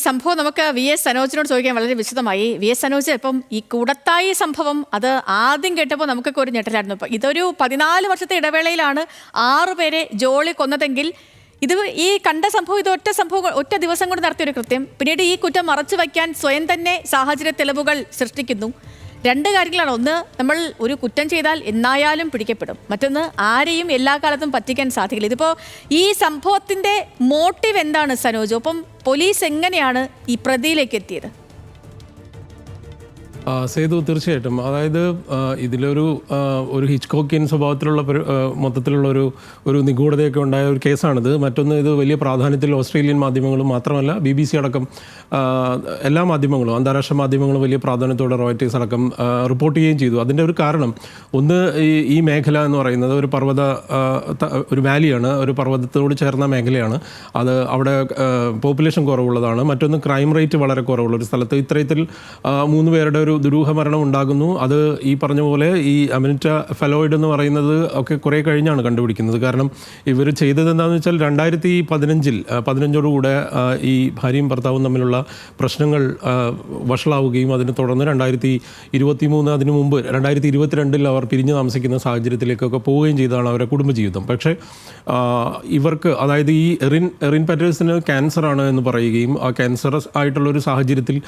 സംഭവം നമുക്ക് VS സനോജിനോട് ചോദിക്കാൻ വളരെ വിശദമായി. VS സനോജ്, ഇപ്പം ഈ കൂടത്തായി സംഭവം അത് ആദ്യം കേട്ടപ്പോൾ നമുക്കൊക്കെ ഒരു ഞെട്ടലായിരുന്നു. ഇപ്പം ഇതൊരു 14 വർഷത്തെ ഇടവേളയിലാണ് 6 പേരെ ജോളി കൊന്നതെങ്കിൽ ഇത് ഈ കണ്ട സംഭവം ഇത് ഒറ്റ ദിവസം കൊണ്ട് നടത്തിയൊരു കൃത്യം. പിന്നീട് ഈ കുറ്റം മറച്ചു വയ്ക്കാൻ സ്വയം തന്നെ സാഹചര്യ തെളിവുകൾ സൃഷ്ടിക്കുന്നു. രണ്ട് കാര്യങ്ങളാണ്. ഒന്ന്, നമ്മൾ ഒരു കുറ്റം ചെയ്താൽ എന്നായാലും പിടിക്കപ്പെടും. മറ്റൊന്ന്, ആരെയും എല്ലാ കാലത്തും പറ്റിക്കാൻ സാധിക്കില്ല. ഇതിപ്പോൾ ഈ സംഭവത്തിൻ്റെ മോട്ടീവ് എന്താണ് സനോജ്? ഒപ്പം പോലീസ് എങ്ങനെയാണ് ഈ പ്രതിയിലേക്ക് എത്തിയത്? സേതു, തീർച്ചയായിട്ടും. അതായത് ഇതിലൊരു ഹിച്ച്കോക്കിയൻ സ്വഭാവത്തിലുള്ള മൊത്തത്തിലുള്ള ഒരു നിഗൂഢതയൊക്കെ ഉണ്ടായ ഒരു കേസാണിത്. മറ്റൊന്ന്, ഇത് വലിയ പ്രാധാന്യത്തിൽ ഓസ്ട്രേലിയൻ മാധ്യമങ്ങളും മാത്രമല്ല BBC അടക്കം എല്ലാ മാധ്യമങ്ങളും, അന്താരാഷ്ട്ര മാധ്യമങ്ങളും വലിയ പ്രാധാന്യത്തോടെ റോയിറ്റേഴ്സ് അടക്കം റിപ്പോർട്ട് ചെയ്യുകയും ചെയ്തു. അതിൻ്റെ ഒരു കാരണം, ഒന്ന്, ഈ മേഖല എന്ന് പറയുന്നത് ഒരു വാലിയാണ്, ഒരു പർവ്വതത്തോട് ചേർന്ന മേഖലയാണ്. അത് അവിടെ പോപ്പുലേഷൻ കുറവുള്ളതാണ്. മറ്റൊന്ന്, ക്രൈം റേറ്റ് വളരെ കുറവുള്ള ഒരു സ്ഥലത്ത് ഇത്തരത്തിൽ 3 പേരുടെ ഒരു ദുരൂഹമരണം ഉണ്ടാകുന്നു. അത് ഈ പറഞ്ഞ പോലെ ഈ അമിനിറ്റ ഫെലോയിഡ് എന്ന് പറയുന്നത് ഒക്കെ കുറേ കഴിഞ്ഞാണ് കണ്ടുപിടിക്കുന്നത്. കാരണം ഇവർ ചെയ്തത് എന്താണെന്ന് വെച്ചാൽ 2015-ഓടുകൂടെ ഈ ഭാര്യയും ഭർത്താവും തമ്മിലുള്ള പ്രശ്നങ്ങൾ വഷളാവുകയും അതിനെ തുടർന്ന് 2023 അതിനു മുമ്പ് 2022 അവർ പിരിഞ്ഞു താമസിക്കുന്ന സാഹചര്യത്തിലേക്കൊക്കെ പോവുകയും ചെയ്തതാണ് അവരുടെ കുടുംബജീവിതം. പക്ഷേ ഇവർക്ക്, അതായത് ഈ എറിൻ പാറ്റേഴ്സിന് ക്യാൻസറാണ് എന്ന് പറയുകയും ആ ക്യാൻസറസ് ആയിട്ടുള്ളൊരു സാഹചര്യത്തിൽ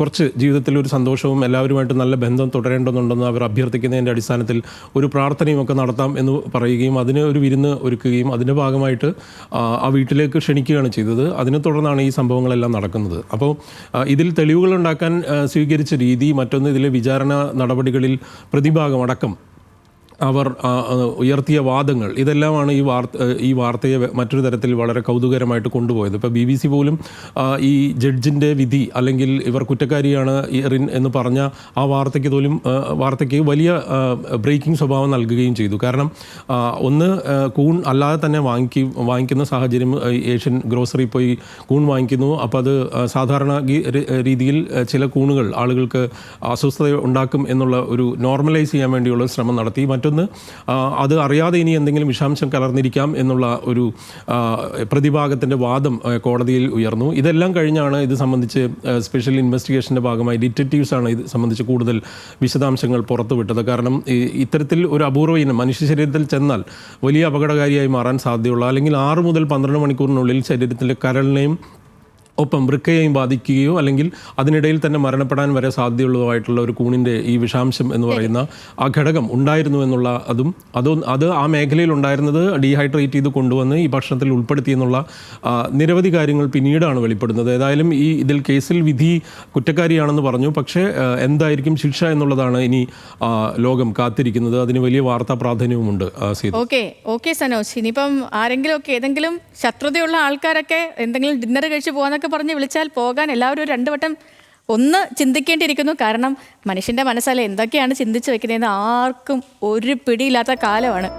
കുറച്ച് ജീവിതത്തിൽ ഒരു സന്തോഷവും എല്ലാവരുമായിട്ട് നല്ല ബന്ധം തുടരേണ്ടതുണ്ടെന്ന് അവർ അഭ്യർത്ഥിക്കുന്നതിൻ്റെ അടിസ്ഥാനത്തിൽ ഒരു പ്രാർത്ഥനയും ഒക്കെ നടത്താം എന്ന് പറയുകയും അതിന് ഒരു വിരുന്ന് ഒരുക്കുകയും അതിൻ്റെ ഭാഗമായിട്ട് ആ വീട്ടിലേക്ക് ക്ഷണിക്കുകയാണ് ചെയ്തത്. അതിനെ തുടർന്നാണ് ഈ സംഭവങ്ങളെല്ലാം നടക്കുന്നത്. അപ്പോൾ ഇതിൽ തെളിവുകൾ ഉണ്ടാക്കാൻ സ്വീകരിച്ച രീതി, മറ്റൊന്ന് ഇതിലെ വിചാരണ നടപടികളിൽ പ്രതിഭാഗം അടക്കം അവർ ഉയർത്തിയ വാദങ്ങൾ, ഇതെല്ലാമാണ് ഈ വാർത്തയെ മറ്റൊരു തരത്തിൽ വളരെ കൗതുകരമായിട്ട് കൊണ്ടുപോയത്. ഇപ്പോൾ BBC പോലും ഈ ജഡ്ജിൻ്റെ വിധി, അല്ലെങ്കിൽ ഇവർ കുറ്റക്കാരിയാണ് എറിൻ എന്ന് പറഞ്ഞ ആ വാർത്തയ്ക്ക് വലിയ ബ്രേക്കിംഗ് സ്വഭാവം നൽകുകയും ചെയ്തു. കാരണം ഒന്ന്, കൂൺ അല്ലാതെ തന്നെ വാങ്ങിക്കുന്ന സാഹചര്യം, ഏഷ്യൻ ഗ്രോസറി പോയി കൂൺ വാങ്ങിക്കുന്നു. അപ്പോൾ അത് സാധാരണ രീതിയിൽ ചില കൂണുകൾ ആളുകൾക്ക് അസ്വസ്ഥത ഉണ്ടാക്കും എന്നുള്ള ഒരു നോർമലൈസ് ചെയ്യാൻ വേണ്ടിയുള്ള ശ്രമം നടത്തി. അത് അറിയാതെ ഇനി എന്തെങ്കിലും വിഷാംശം കലർന്നിരിക്കാം എന്നുള്ള ഒരു പ്രതിഭാഗത്തിൻ്റെ വാദം കോടതിയിൽ ഉയർന്നു. ഇതെല്ലാം കഴിഞ്ഞാണ് ഇത് സംബന്ധിച്ച് സ്പെഷ്യൽ ഇൻവെസ്റ്റിഗേഷൻ്റെ ഭാഗമായി ഡിറ്റക്റ്റീവ്സാണ് ഇത് സംബന്ധിച്ച് കൂടുതൽ വിശദാംശങ്ങൾ പുറത്തുവിട്ടത്. കാരണം ഇത്തരത്തിൽ ഒരു അപൂർവ ഇനം മനുഷ്യ ശരീരത്തിൽ ചെന്നാൽ വലിയ അപകടകാരിയായി മാറാൻ സാധ്യതയുള്ള, അല്ലെങ്കിൽ 6 മുതൽ 12 മണിക്കൂറിനുള്ളിൽ ശരീരത്തിലെ കരളിനെയും ഒപ്പം വൃക്കയെയും ബാധിക്കുകയോ അല്ലെങ്കിൽ അതിനിടയിൽ തന്നെ മരണപ്പെടാൻ വരെ സാധ്യതയുള്ളതായിട്ടുള്ള ഒരു കൂണിൻ്റെ ഈ വിഷാംശം എന്ന് പറയുന്ന ആ ഘടകം ഉണ്ടായിരുന്നു എന്നുള്ള അത് ആ മേഖലയിൽ ഉണ്ടായിരുന്നത് ഡീഹൈഡ്രേറ്റ് ചെയ്ത് കൊണ്ടുവന്ന് ഈ ഭക്ഷണത്തിൽ ഉൾപ്പെടുത്തി എന്നുള്ള നിരവധി കാര്യങ്ങൾ പിന്നീടാണ് വെളിപ്പെടുന്നത്. ഏതായാലും ഇതിൽ കേസിൽ വിധി കുറ്റക്കാരിയാണെന്ന് പറഞ്ഞു. പക്ഷേ എന്തായിരിക്കും ശിക്ഷ എന്നുള്ളതാണ് ഇനി ലോകം കാത്തിരിക്കുന്നത്. അതിന് വലിയ വാർത്താ പ്രാധാന്യവുമുണ്ട്. ഓക്കെ സനോജ്, ഇനിയിപ്പം ആരെങ്കിലും ഏതെങ്കിലും ശത്രുതയുള്ള ആൾക്കാരൊക്കെ എന്തെങ്കിലും ഡിന്നർ കഴിച്ച് പോകാനൊക്കെ പറഞ്ഞ് വിളിച്ചാൽ പോകാൻ എല്ലാവരും 2 വട്ടം ഒന്ന് ചിന്തിക്കേണ്ടിയിരിക്കുന്നു. കാരണം മനുഷ്യൻ്റെ മനസ്സല്ലേ എന്തൊക്കെയാണ് ചിന്തിച്ച് വെക്കുന്നതെന്ന് ആർക്കും ഒരു പിടിയില്ലാത്ത കാലമാണ്.